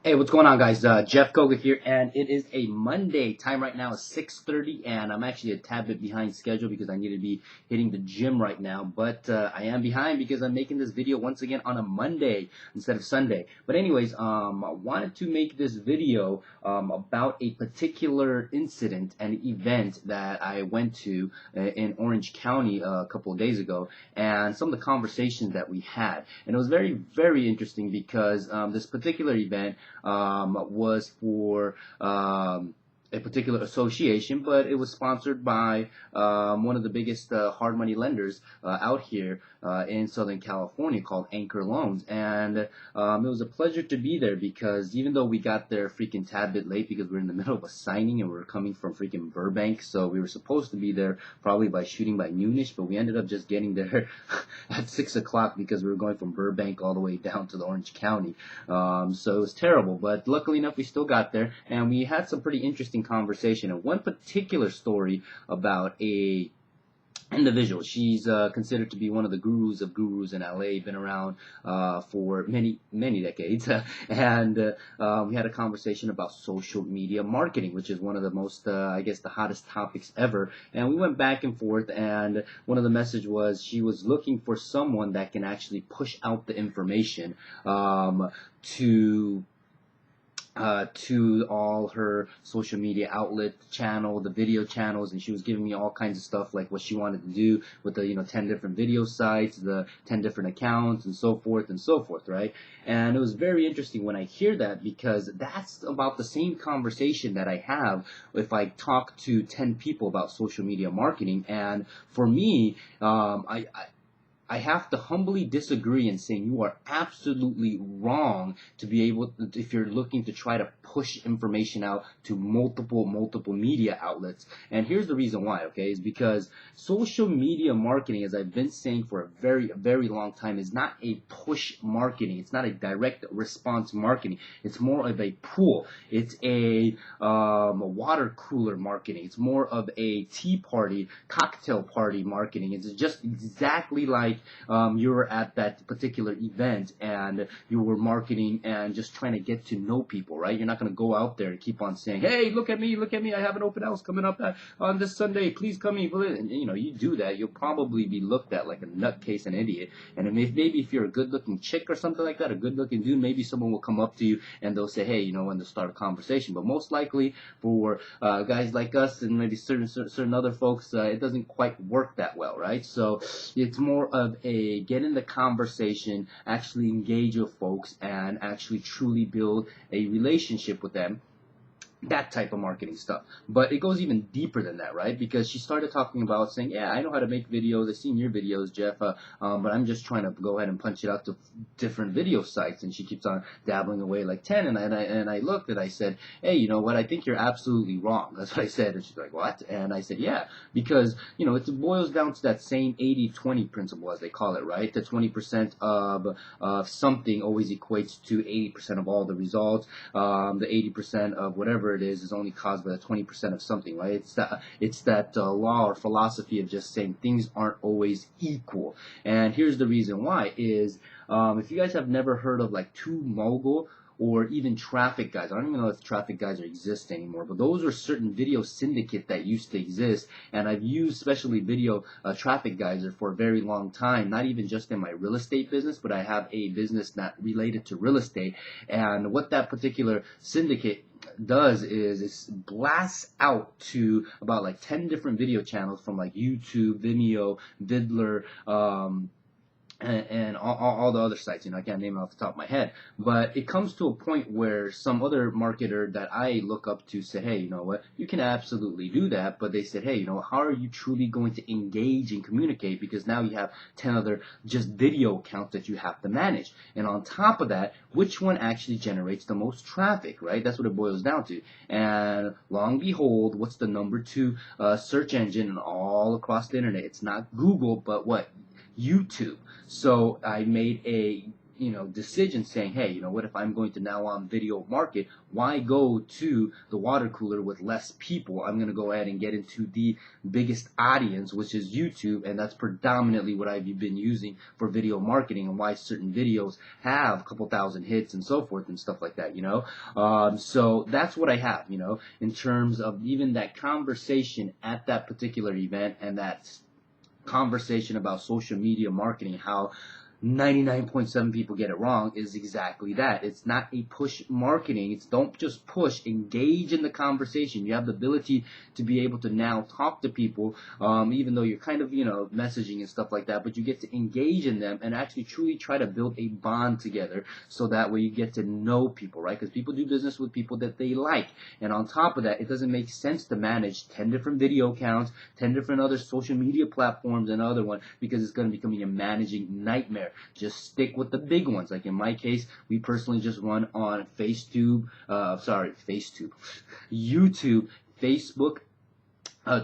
Hey, what's going on, guys? Jeff Koga here, and it is a Monday. Time right now is 6:30, and I'm actually a tad bit behind schedule because I need to be hitting the gym right now. But I am behind because I'm making this video once again on a Monday instead of Sunday. But anyways, I wanted to make this video about a particular incident and event that I went to in Orange County a couple of days ago, and some of the conversations that we had. And it was very, very interesting because this particular event was for a particular association, but it was sponsored by one of the biggest hard money lenders out here in Southern California called Anchor Loans. And it was a pleasure to be there because even though we got there freaking tad bit late because we were in the middle of a signing and we were coming from freaking Burbank, so we were supposed to be there probably by shooting by noonish, but we ended up just getting there at 6 o'clock because we were going from Burbank all the way down to the Orange County. So it was terrible, but luckily enough we still got there and we had some pretty interesting conversation. And one particular story about a individual. She's considered to be one of the gurus of gurus in LA, been around for many, many decades. And we had a conversation about social media marketing, which is one of the most, I guess, the hottest topics ever. And we went back and forth, and one of the message was she was looking for someone that can actually push out the information to all her social media outlet channel, the video channels, and she was giving me all kinds of stuff like what she wanted to do with the 10 different video sites, the 10 different accounts, and so forth, right? And it was very interesting when I hear that because that's about the same conversation that I have if I talk to 10 people about social media marketing. And for me, I have to humbly disagree and saying you are absolutely wrong to be able to, if you're looking to try to push information out to multiple media outlets. And here's the reason why, okay, is because social media marketing, as I've been saying for a very long time, is not a push marketing. It's not a direct response marketing. It's more of a pool. It's a water cooler marketing. It's more of a tea party, cocktail party marketing. It's just exactly like you were at that particular event and you were marketing and just trying to get to know people, right? You're not going to go out there and keep on saying, hey, look at me, I have an open house coming up on this Sunday, please come in. And, you do that, you'll probably be looked at like a nutcase, an idiot. And maybe if you're a good-looking chick or something like that, a good-looking dude, maybe someone will come up to you and they'll say, hey, and they'll start a conversation. But most likely for guys like us and maybe certain other folks, it doesn't quite work that well, right? So it's more of a get in the conversation, actually engage with folks, and actually truly build a relationship with them. That type of marketing stuff. But it goes even deeper than that, right? Because she started talking about saying, yeah, I know how to make videos. I've seen your videos, Jeff, but I'm just trying to go ahead and punch it out to different video sites. And she keeps on dabbling away like 10. And I looked and I said, hey, you know what? I think you're absolutely wrong. That's what I said. And she's like, what? And I said, yeah, because, it boils down to that same 80-20 principle, as they call it, right? The 20% of something always equates to 80% of all the results. The 80% of whatever it is only caused by the 20% of something, right? It's that law or philosophy of just saying things aren't always equal. And here's the reason why is if you guys have never heard of like Two Mogul or even Traffic Guys. I don't even know if Traffic Guys exist anymore, but those are certain video syndicate that used to exist, and I've used especially video Traffic Guys for a very long time, not even just in my real estate business, but I have a business that related to real estate, and what that particular syndicate does is it blasts out to about like 10 different video channels from like YouTube, Vimeo, Vidler, and all the other sites. I can't name it off the top of my head, but it comes to a point where some other marketer that I look up to say, hey, you know what, you can absolutely do that, but they said, hey, how are you truly going to engage and communicate, because now you have 10 other just video accounts that you have to manage, and on top of that, which one actually generates the most traffic, right? That's what it boils down to. And long and behold, what's the number 2 search engine all across the internet? It's not Google, but what? YouTube. So I made a decision saying, hey, what if I'm going to now on video market, why go to the water cooler with less people? I'm going to go ahead and get into the biggest audience, which is YouTube, and that's predominantly what I've been using for video marketing, and why certain videos have a couple thousand hits and so forth and stuff like that. So that's what I have, in terms of even that conversation at that particular event, and that conversation about social media marketing, how 99.7 people get it wrong, is exactly that. It's not a push marketing. It's don't just push, engage in the conversation. You have the ability to be able to now talk to people, even though you're kind of, messaging and stuff like that, but you get to engage in them and actually truly try to build a bond together, so that way you get to know people, right? Because people do business with people that they like. And on top of that, it doesn't make sense to manage 10 different video accounts, 10 different other social media platforms and other one, because it's going to become a managing nightmare. Just stick with the big ones. Like in my case, we personally just run on YouTube, Facebook,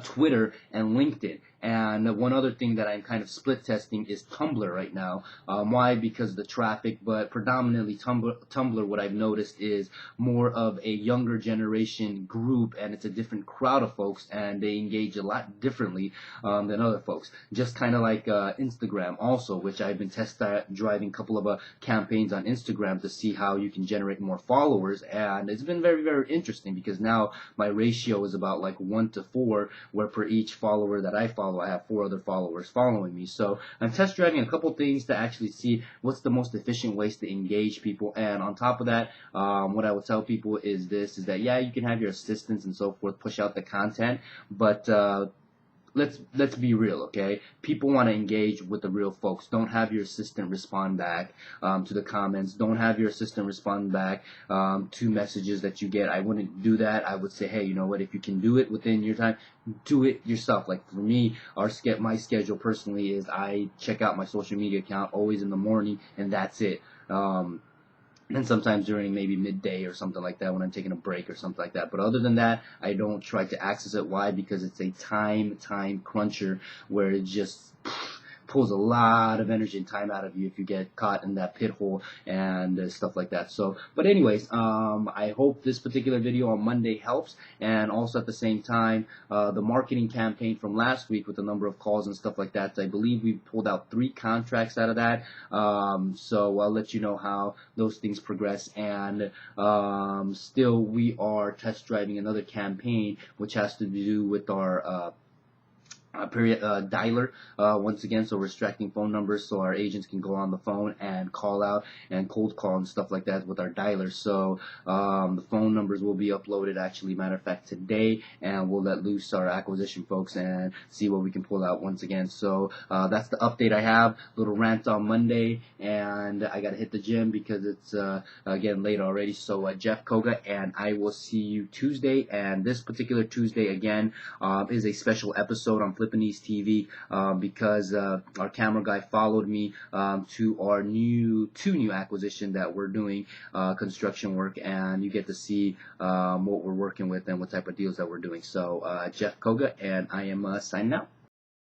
Twitter, and LinkedIn. And one other thing that I'm kind of split testing is Tumblr right now. Why? Because of the traffic, but predominantly Tumblr, what I've noticed is more of a younger generation group, and it's a different crowd of folks, and they engage a lot differently than other folks. Just kind of like Instagram also, which I've been driving a couple of campaigns on Instagram to see how you can generate more followers, and it's been very, very interesting, because now my ratio is about like 1-4, where per each follower that I follow, I have 4 other followers following me. So I'm test driving a couple things to actually see what's the most efficient ways to engage people. And on top of that, what I would tell people is that yeah, you can have your assistants and so forth push out the content, but let's be real, okay? People want to engage with the real folks. Don't have your assistant respond back to the comments. Don't have your assistant respond back to messages that you get. I wouldn't do that. I would say, hey, you know what? If you can do it within your time, do it yourself. Like for me, my schedule personally is I check out my social media account always in the morning, and that's it. And sometimes during maybe midday or something like that when I'm taking a break or something like that. But other than that, I don't try to access it. Why? Because it's a time cruncher where it just pulls a lot of energy and time out of you if you get caught in that pit hole and stuff like that. So, but anyways, I hope this particular video on Monday helps, and also at the same time, the marketing campaign from last week with the number of calls and stuff like that, I believe we pulled out 3 contracts out of that. So I'll let you know how those things progress, and still we are test driving another campaign which has to do with our dialer once again, so we're extracting phone numbers so our agents can go on the phone and call out and cold call and stuff like that with our dialer. So the phone numbers will be uploaded, actually, matter of fact, today, and we'll let loose our acquisition folks and see what we can pull out once again. So that's the update I have. Little rant on Monday, and I gotta hit the gym because it's getting late already. So Jeff Koga, and I will see you Tuesday. And this particular Tuesday again is a special episode on Flippinese TV because our camera guy followed me to our two new acquisition that we're doing, construction work, and you get to see what we're working with and what type of deals that we're doing. So Jeff Koga, and I am signing out.